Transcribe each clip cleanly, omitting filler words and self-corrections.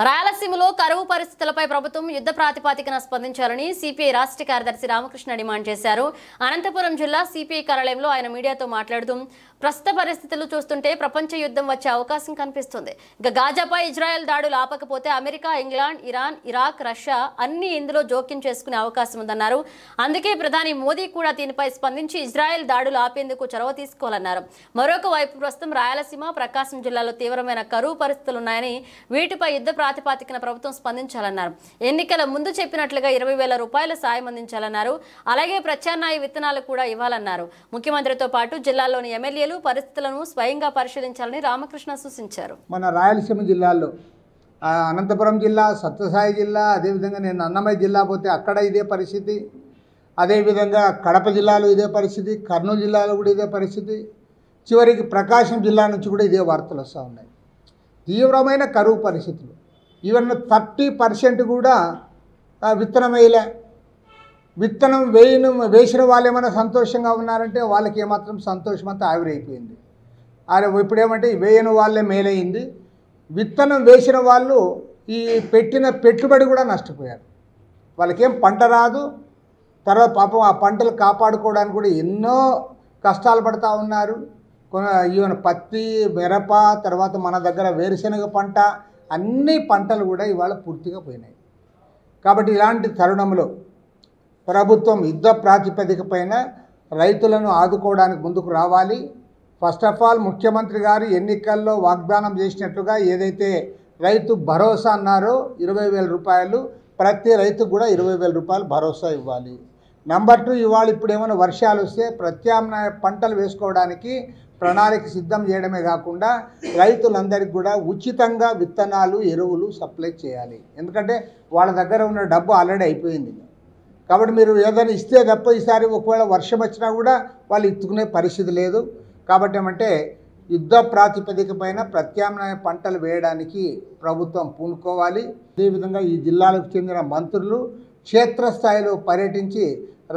రాయలసీమలో కరువు పరిస్థితులపై ప్రభుత్వం యుద్ధ ప్రాతిపదికన స్పందించాలని సిపిఐ రాష్ట్ర కార్యదర్శి రామకృష్ణ డిమాండ్ చేశారు. అనంతపురం జిల్లా సిపిఐ కార్యాలయంలో ఆయన మీడియాతో మాట్లాడుతూ ప్రస్తుత పరిస్థితులు చూస్తుంటే ప్రపంచ యుద్ధం వచ్చే అవకాశం కనిపిస్తుంది. గాజాపై ఇజ్రాయెల్ దాడులు ఆపకపోతే America, England, Iran, Iraq, Russia అన్ని ఇందులో జోక్యం చేసుకునే అవకాశం ఉందన్నారు. అందుకే ప్రధాని మోదీ కూడా దీనిపై స్పందించి ఇజ్రాయెల్ దాడులు ఆపేందుకు చొరవ తీసుకోవాలన్నారు. మరొక వైపు ప్రస్తుతం రాయలసీమ, ప్రకాశం జిల్లాలో తీవ్రమైన కరువు పరిస్థితులు ఉన్నాయని వీటిపై యుద్ధ ప్రాతిపదికన ప్రభుత్వం స్పందించాలన్నారు. ఎన్నికల ముందు చెప్పినట్లుగా 20,000 రూపాయల సాయం అందించాలన్నారు. అలాగే ప్రత్యామ్నాయ విత్తనాలు కూడా ఇవ్వాలన్నారు. ముఖ్యమంత్రితో పాటు జిల్లాలోని ఎమ్మెల్యేలు పరిస్థితులను స్వయంగా పరిశీలించాలని రామకృష్ణ సూచించారు. మన రాయలసీమ జిల్లాలో అనంతపురం జిల్లా, సత్యసాయి జిల్లా, అదేవిధంగా నేను అన్నమయ్య జిల్లా పోతే అక్కడ ఇదే పరిస్థితి, అదేవిధంగా కడప జిల్లాలో ఇదే పరిస్థితి, కర్నూలు జిల్లాలో కూడా ఇదే పరిస్థితి, చివరికి ప్రకాశం జిల్లా నుంచి కూడా ఇదే వార్తలు వస్తూ ఉన్నాయి. తీవ్రమైన కరువు పరిస్థితులు. ఈవెన్ 30% కూడా విత్తనం వేయలే. విత్తనం వేసిన వాళ్ళు ఏమైనా సంతోషంగా ఉన్నారంటే వాళ్ళకి ఏమాత్రం సంతోషం అంతా ఆవిరైపోయింది. ఇప్పుడు ఏమంటే వేయని వాళ్ళే మేలైంది. విత్తనం వేసిన వాళ్ళు ఈ పెట్టిన పెట్టుబడి కూడా నష్టపోయారు. వాళ్ళకేం పంట రాదు. తర్వాత పాపం ఆ పంటలు కాపాడుకోవడానికి కూడా ఎన్నో కష్టాలు పడుతూ ఉన్నారు. ఈవెన్ పత్తి, మిరప, తర్వాత మన దగ్గర వేరుశనగ పంట, అన్ని పంటలు కూడా ఇవాళ పూర్తిగా పోయినాయి. కాబట్టి ఇలాంటి తరుణంలో ప్రభుత్వం యుద్ధ ప్రాతిపదిక పైన రైతులను ఆదుకోవడానికి ముందుకు రావాలి. ఫస్ట్ ఆఫ్ ఆల్ ముఖ్యమంత్రి గారు ఎన్నికల్లో వాగ్దానం చేసినట్లుగా ఏదైతే రైతు భరోసా అన్నారో 20,000 రూపాయలు, ప్రతి రైతుకు కూడా 20,000 రూపాయలు భరోసా ఇవ్వాలి. నెంబర్ 2, ఇవాళ ఇప్పుడు ఏమైనా వర్షాలు వస్తే ప్రత్యామ్నాయ పంటలు వేసుకోవడానికి ప్రణాళిక సిద్ధం చేయడమే కాకుండా రైతులందరికీ కూడా ఉచితంగా విత్తనాలు, ఎరువులు సప్లై చేయాలి. ఎందుకంటే వాళ్ళ దగ్గర ఉన్న డబ్బు ఆల్రెడీ అయిపోయింది. కాబట్టి మీరు ఏదైనా ఇస్తే తప్ప ఈసారి ఒకవేళ వర్షం వచ్చినా కూడా వాళ్ళు ఎత్తుకునే పరిస్థితి లేదు. కాబట్టి ఏమంటే యుద్ధ ప్రాతిపదిక పైన ప్రత్యామ్నాయ పంటలు వేయడానికి ప్రభుత్వం పూనుకోవాలి. అదేవిధంగా ఈ జిల్లాలకు చెందిన మంత్రులు క్షేత్రస్థాయిలో పర్యటించి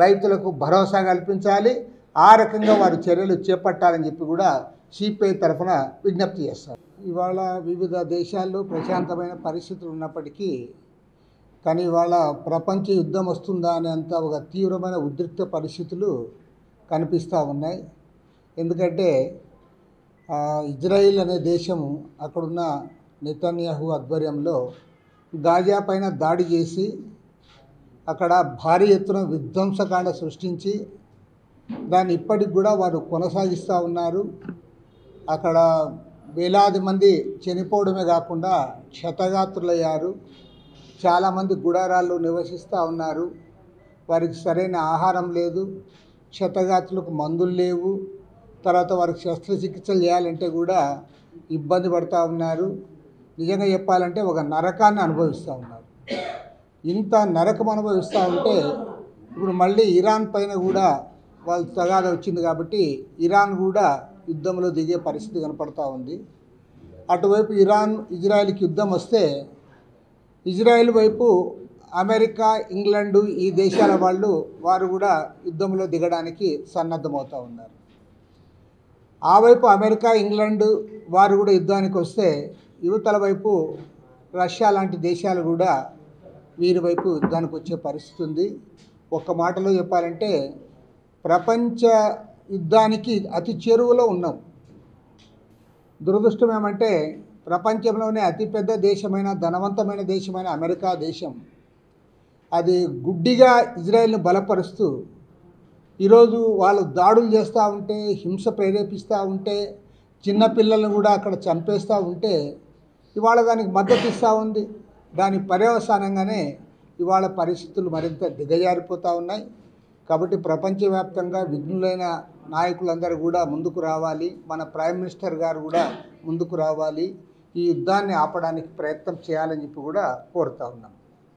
రైతులకు భరోసా కల్పించాలి. ఆ రకంగా వారు చర్యలు చేపట్టాలని చెప్పి కూడా సిపిఐ తరఫున విజ్ఞప్తి చేస్తారు. ఇవాళ వివిధ దేశాల్లో ప్రశాంతమైన పరిస్థితులు ఉన్నప్పటికీ కానీ ఇవాళ ప్రపంచ యుద్ధం వస్తుందా అనేంత ఒక తీవ్రమైన ఉద్రిక్త పరిస్థితులు కనిపిస్తూ ఉన్నాయి. ఎందుకంటే ఇజ్రాయిల్ అనే దేశము అక్కడున్న నెతన్యాహు ఆధ్వర్యంలో గాజా పైన దాడి చేసి అక్కడ భారీ ఎత్తున విధ్వంసకాండ సృష్టించి దాన్ని ఇప్పటికి కూడా వారు కొనసాగిస్తూ ఉన్నారు. అక్కడ వేలాది మంది చనిపోవడమే కాకుండా క్షతగాత్రులయ్యారు. చాలామంది గుడారాల్లో నివసిస్తూ ఉన్నారు. వారికి సరైన ఆహారం లేదు, క్షతగాత్రులకు మందులు లేవు, తర్వాత వారికి శస్త్రచికిత్సలు చేయాలంటే కూడా ఇబ్బంది పడుతూ ఉన్నారు. నిజంగా చెప్పాలంటే ఒక నరకాన్ని అనుభవిస్తూ ఉన్నారు. ఇంత నరకం అనుభవిస్తూ ఉంటే ఇప్పుడు మళ్ళీ ఇరాన్ పైన కూడా వాళ్ళు తగాద వచ్చింది కాబట్టి ఇరాన్ కూడా యుద్ధంలో దిగే పరిస్థితి కనపడుతూ ఉంది. అటువైపు ఇరాన్, ఇజ్రాయెల్కి యుద్ధం వస్తే ఇజ్రాయెల్ వైపు అమెరికా, ఇంగ్లాండు ఈ దేశాల వారు కూడా యుద్ధంలో దిగడానికి సన్నద్ధమవుతూ ఉన్నారు. ఆ వైపు అమెరికా, ఇంగ్లాండు వారు కూడా యుద్ధానికి వస్తే యువతల వైపు రష్యా లాంటి దేశాలు కూడా వీరి వైపు యుద్ధానికి వచ్చే పరిస్థితి ఉంది. ఒక్క మాటలో చెప్పాలంటే ప్రపంచ యుద్ధానికి అతి చేరువలో ఉన్నాం. దురదృష్టం ఏమంటే ప్రపంచంలోనే అతిపెద్ద దేశమైన, ధనవంతమైన దేశమైన అమెరికా దేశం అది గుడ్డిగా ఇజ్రాయెల్ని బలపరుస్తూ ఈరోజు వాళ్ళు దాడులు చేస్తూ ఉంటే, హింస ప్రేరేపిస్తూ ఉంటే, చిన్నపిల్లలను కూడా అక్కడ చంపేస్తూ ఉంటే ఇవాళ దానికి మద్దతు ఇస్తూ ఉంది. దాని పర్యవసానంగానే ఇవాళ పరిస్థితులు మరింత దిగజారిపోతూ ఉన్నాయి. కాబట్టి ప్రపంచవ్యాప్తంగా విఘ్నులైన నాయకులందరూ కూడా ముందుకు రావాలి. మన ప్రైమ్ మినిస్టర్ గారు కూడా ముందుకు రావాలి. ఈ యుద్ధాన్ని ఆపడానికి ప్రయత్నం చేయాలని చెప్పి కూడా కోరుతా ఉన్నాం.